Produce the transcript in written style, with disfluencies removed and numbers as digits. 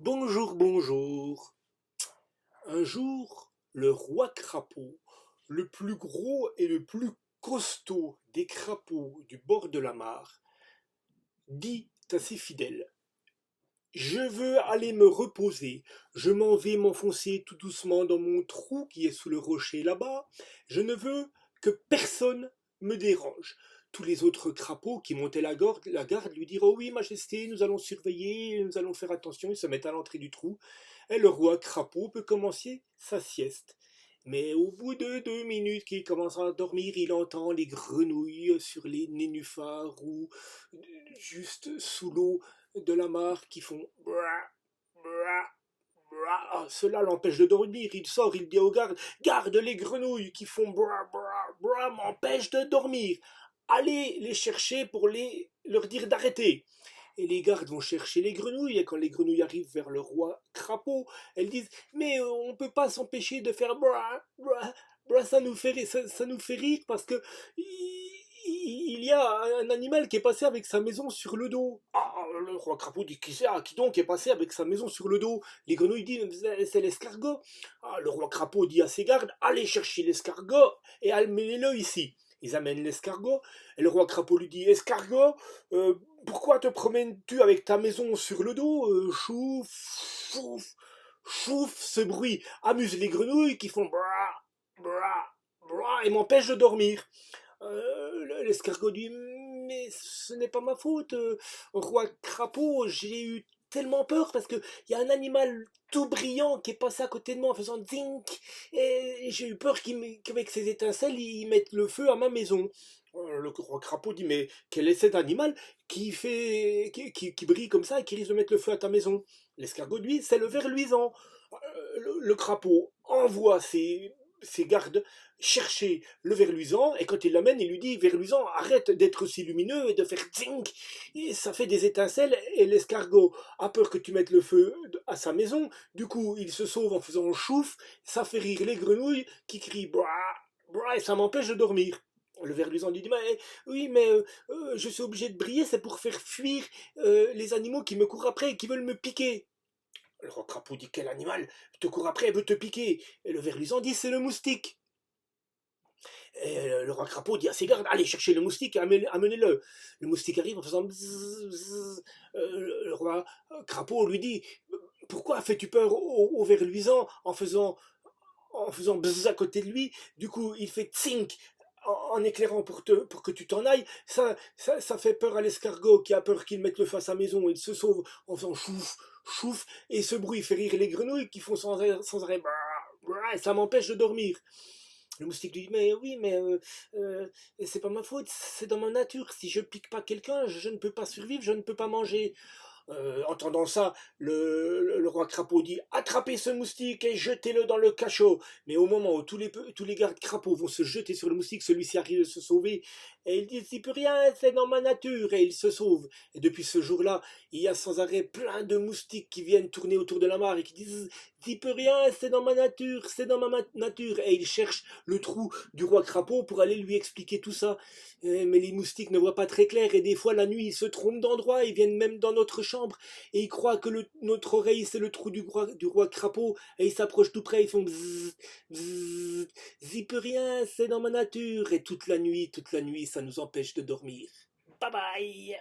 Bonjour, bonjour. Un jour, le roi crapaud, le plus gros et le plus costaud des crapauds du bord de la mare, dit à ses fidèles: Je veux aller me reposer. Je m'en vais m'enfoncer tout doucement dans mon trou qui est sous le rocher là-bas. Je ne veux que personne me dérange. Tous les autres crapauds qui montaient la garde lui dirent: Oh oui, Majesté, nous allons surveiller, nous allons faire attention. Ils se mettent à l'entrée du trou. Et le roi crapaud peut commencer sa sieste. Mais au bout de 2 minutes qu'il commence à dormir, il entend les grenouilles sur les nénuphars ou juste sous l'eau de la mare qui font bra, bra, bra. Ah, cela l'empêche de dormir. Il sort, il dit aux gardes: Garde, les grenouilles qui font bra, bra, bra m'empêchent de dormir. Allez les chercher pour leur dire d'arrêter. Et les gardes vont chercher les grenouilles, et quand les grenouilles arrivent vers le roi crapaud, elles disent: Mais on ne peut pas s'empêcher de faire bra, bra, bra, ça nous fait rire parce que il y a un animal qui est passé avec sa maison sur le dos. Ah, le roi crapaud dit: Qui donc est passé avec sa maison sur le dos? Les grenouilles disent: C'est l'escargot. Ah, le roi crapaud dit à ses gardes: Allez chercher l'escargot et amenez-le ici. Ils amènent l'escargot, et le roi crapaud lui dit: Escargot, euh, pourquoi te promènes-tu avec ta maison sur le dos? Chouf, chouf, chouf, ce bruit amuse les grenouilles qui font bra, bra, bra et m'empêche de dormir. L'escargot dit: Mais ce n'est pas ma faute, roi crapaud, j'ai eu tellement peur parce qu'il y a un animal tout brillant qui est passé à côté de moi en faisant zink, et j'ai eu peur qu'avec ses étincelles il mette le feu à ma maison. Le roi crapaud dit: Mais quel est cet animal qui brille comme ça et qui risque de mettre le feu à ta maison? L'escargot dit: C'est le ver luisant. Le crapaud envoie ses gardes chercher le ver luisant, et quand il l'amène, il lui dit: Ver luisant, arrête d'être si lumineux et de faire zing, et ça fait des étincelles, et l'escargot a peur que tu mettes le feu à sa maison. Du coup, il se sauve en faisant chouf, ça fait rire les grenouilles qui crient bra, bra, et ça m'empêche de dormir. Le ver luisant lui dit: Oui, mais je suis obligé de briller, c'est pour faire fuir les animaux qui me courent après et qui veulent me piquer. Le roi crapaud dit: Quel animal te court après et veut te piquer? Et le ver luisant dit: C'est le moustique. Et le roi crapaud dit à ses gardes: Allez chercher le moustique et amenez-le. Le moustique arrive en faisant bzzz, bzzz. Le roi crapaud lui dit: Pourquoi fais-tu peur au ver luisant en faisant bzzz à côté de lui? Du coup, il fait tsink en éclairant pour que tu t'en ailles. Ça fait peur à l'escargot qui a peur qu'il mette le feu à sa maison. Il se sauve en faisant chouf, chouf, et ce bruit fait rire les grenouilles qui font sans arrêt brrr, brrr, et ça m'empêche de dormir. Le moustique lui dit: Mais oui, mais c'est pas ma faute, c'est dans ma nature. Si je pique pas quelqu'un, je ne peux pas survivre, je ne peux pas manger. Entendant ça, le roi crapaud dit: Attrapez ce moustique et jetez-le dans le cachot. Mais au moment où tous les gardes crapauds vont se jeter sur le moustique, celui-ci arrive à se sauver. Et il dit: S'il peut rien, c'est dans ma nature. Et il se sauve. Et depuis ce jour-là, il y a sans arrêt plein de moustiques qui viennent tourner autour de la mare et qui disent: S'il peut rien, c'est dans ma nature, c'est dans ma nature. Et ils cherchent le trou du roi crapaud pour aller lui expliquer tout ça. Mais les moustiques ne voient pas très clair, et des fois la nuit ils se trompent d'endroit, ils viennent même dans notre chambre et ils croient que notre oreille c'est le trou du roi crapaud, et ils s'approchent tout près, ils font bzzz, bzzz, j'y peux rien, c'est dans ma nature, et toute la nuit ça nous empêche de dormir. Bye bye.